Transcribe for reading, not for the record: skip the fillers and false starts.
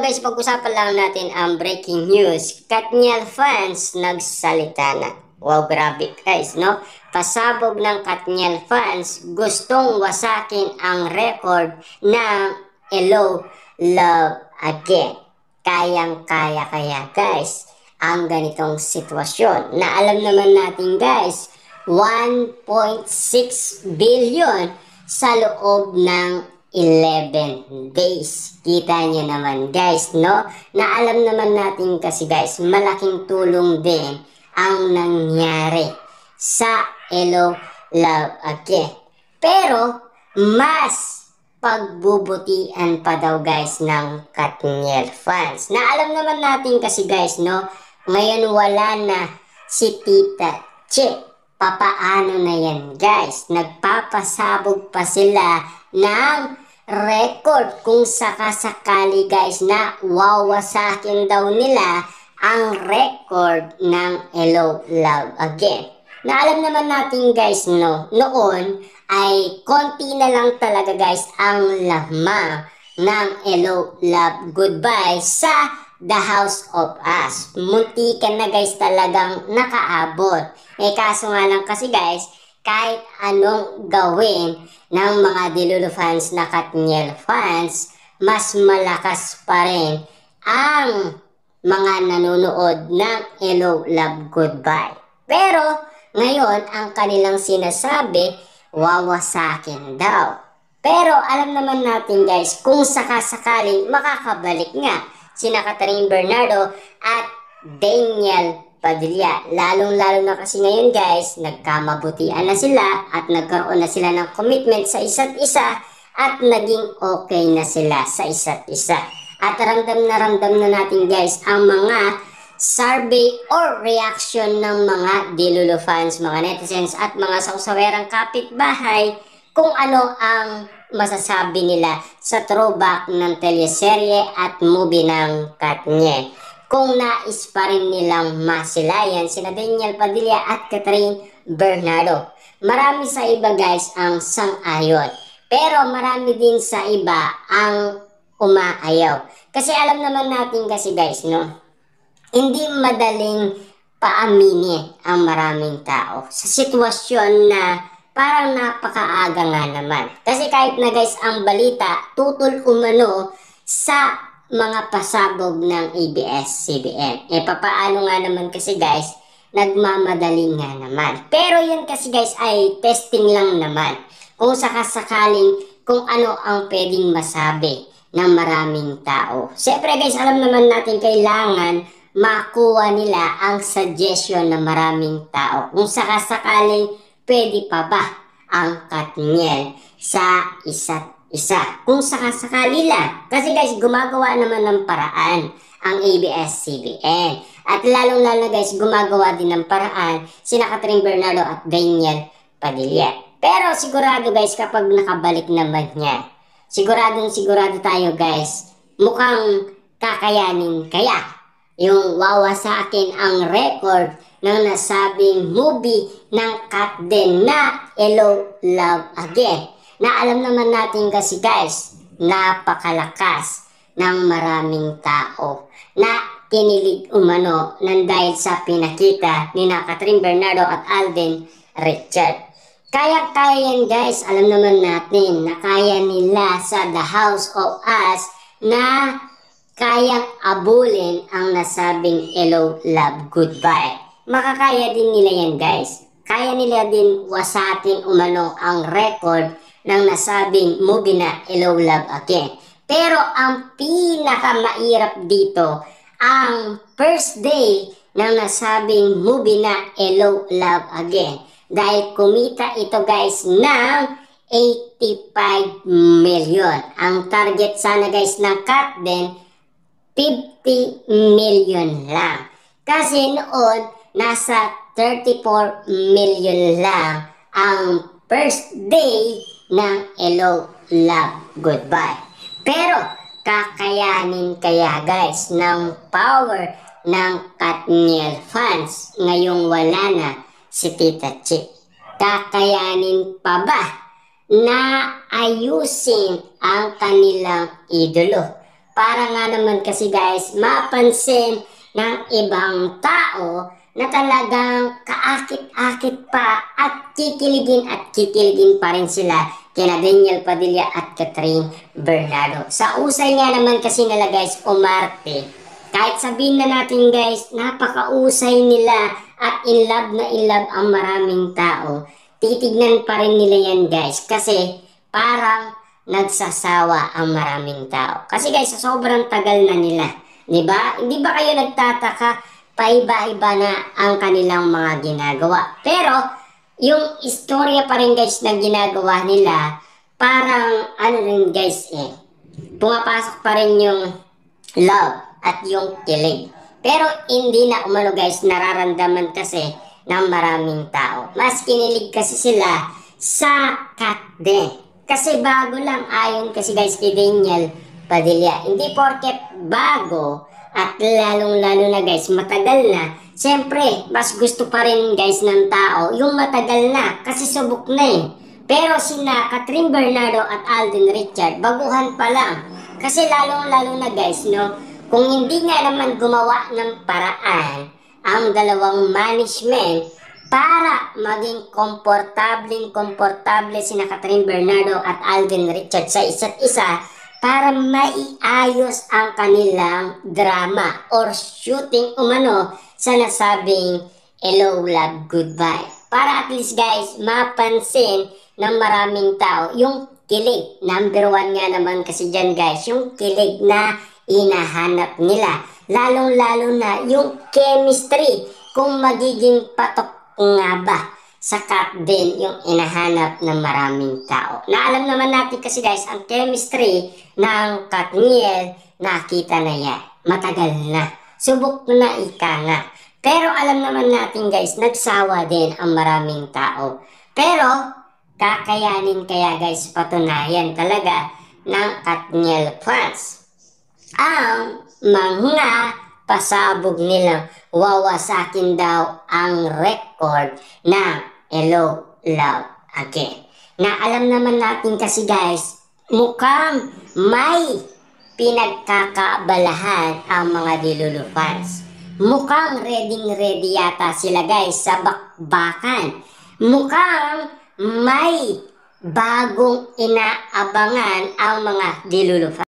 guys, pag-usapan lang natin ang breaking news. Katniel fans nagsalita na. Wow, grabe guys, no? Pasabog ng Katniel fans, gustong wasakin ang record ng Hello, Love Again. Kayang-kaya kaya guys ang ganitong sitwasyon. Na alam naman natin guys, 1.6 billion sa loob ng 11 days. Kita nyo naman guys, no? Na alam naman natin kasi guys, malaking tulong din ang nangyari sa Hello, Love Again. Pero, mas pagbubutian pa daw guys ng Katniel fans. Na alam naman natin kasi guys, no? Ngayon wala na si Tita Che. Papaano na yan guys? Nagpapasabog pa sila ng record kung sakasakali guys na wawasakin daw nila ang record ng Hello, Love Again. Na alam naman natin guys, no, noon ay konti na lang talaga guys ang lamang ng Hello, Love, Goodbye sa The House of Us. Muntikan na guys talagang nakaabot. Kaso nga lang kasi guys, kahit anong gawin ng mga Delulu fans na Katniel fans, mas malakas pa rin ang mga nanonood ng Hello, Love, Goodbye. Pero ngayon, ang kanilang sinasabi, wawasakin daw. Pero alam naman natin guys, kung sakasakaling makakabalik nga sina Catherine Bernardo at Daniel Padilla. Lalong-lalo na kasi ngayon guys, nagkamabutian na sila at nagkaroon na sila ng commitment sa isa't isa at naging okay na sila sa isa't isa. At ramdam na natin guys ang mga survey or reaction ng mga Delulu fans, mga netizens at mga sausawerang kapitbahay kung ano ang masasabi nila sa throwback ng teleserye at movie ng Katniel. Kung nais pa rin nilang masilayan sina Daniel Padilla at Catherine Bernardo. Marami sa iba guys ang sang-ayon. Pero marami din sa iba ang umaayaw. Kasi alam naman natin kasi guys, no, hindi madaling paaminin ang maraming tao sa sitwasyon na parang napakaaga nga naman. Kasi kahit na guys ang balita tutol umano sa mga pasabog ng ABS-CBN. Papaano nga naman kasi guys, nagmamadali nga naman. Pero yan kasi guys ay testing lang naman. Kung sakasakaling kung ano ang pwedeng masabi ng maraming tao. Siyempre guys, alam naman natin kailangan makuha nila ang suggestion ng maraming tao. Kung sakasakaling pwede pa ba ang Katniel sa isa't isa. Kung sakasakali lang. Kasi guys, gumagawa naman ng paraan ang ABS-CBN. At lalong-lalo guys, gumagawa din ng paraan sina Catherine Bernardo at Daniel Padilla. Pero sigurado guys, kapag nakabalik naman niya, sigurado tayo guys, mukhang kakayanin kaya yung wawasakin ang record ng nasabing movie ng Katniel na Hello, Love Again. Na alam naman natin kasi guys, napakalakas ng maraming tao na kinilig umano nang dahil sa pinakita ni na Catherine Bernardo at Alden Richard. Kaya yan guys, alam naman natin na kaya nila sa The House of Us na kayang abulin ang nasabing Hello, Love, Goodbye. Makakaya din nila yan guys. Kaya nila din wasatin umano ang record ng nasabing movie na Hello, Love Again. Pero ang pinakamairap dito, ang first day ng nasabing movie na Hello, Love Again. Dahil kumita ito guys ng 85 million. Ang target sana guys ng Katniel, 50 million lang. Kasi noon, nasa 34 million lang ang first day ng Hello, Love, Goodbye. Pero kakayanin kaya guys ng power ng Katniel fans ngayong wala na si Tita Che? Kakayanin pa ba na ayusin ang kanilang idolo? para nga naman kasi guys mapansin ng ibang tao na talagang kaakit-akit pa at kikiligin pa rin sila kina Daniel Padilla at Catherine Bernardo. Sa usay nga naman kasi nila guys umarte, kahit sabihin na natin guys napakausay nila at in love na in love ang maraming tao, titignan pa rin nila yan guys kasi parang nagsasawa ang maraming tao. Kasi guys sa sobrang tagal na nila, di ba? Hindi ba kayo nagtataka paiba-iba na ang kanilang mga ginagawa? Pero yung istorya pa rin guys na ginagawa nila, parang ano rin guys pumapasok pa rin yung love at yung kilig. Pero hindi na umano guys nararamdaman kasi ng maraming tao. Mas kinilig kasi sila sa Kat din. Kasi bago lang ayon kasi guys kay Daniel Padilla. Hindi porket bago at lalong-lalo na guys matagal na, siyempre mas gusto pa rin guys ng tao yung matagal na kasi subok na Pero sina Catherine Bernardo at Alden Richard baguhan pa lang. Kasi lalong-lalo na guys kung hindi nga naman gumawa ng paraan ang dalawang management para maging komportable sina Catherine Bernardo at Alden Richard sa isa't isa, para maiayos ang kanilang drama or shooting umano sa nasabing Hello, Love, Goodbye. Para at least guys, mapansin ng maraming tao yung kilig. Number 1 nga naman kasi dyan guys, yung kilig na hinahanap nila. Lalong-lalo na yung chemistry, kung magiging patok nga ba sa Kat din yung inahanap ng maraming tao. Na alam naman natin kasi guys, ang chemistry ng Katniel, nakita na yan. Matagal na. Subok na ika nga. Pero alam naman natin guys, nagsawa din ang maraming tao. Pero, kakayanin kaya guys patunayan talaga ng Katniel fans ang mga pasabog nilang wawasakin daw ang record ng Hello, Love, Again. Na alam naman natin kasi guys, mukhang may pinagkakabalahan ang mga Delulu fans. Mukhang ready yata sila guys sa bakbakan. Mukhang may bagong inaabangan ang mga Delulu fans.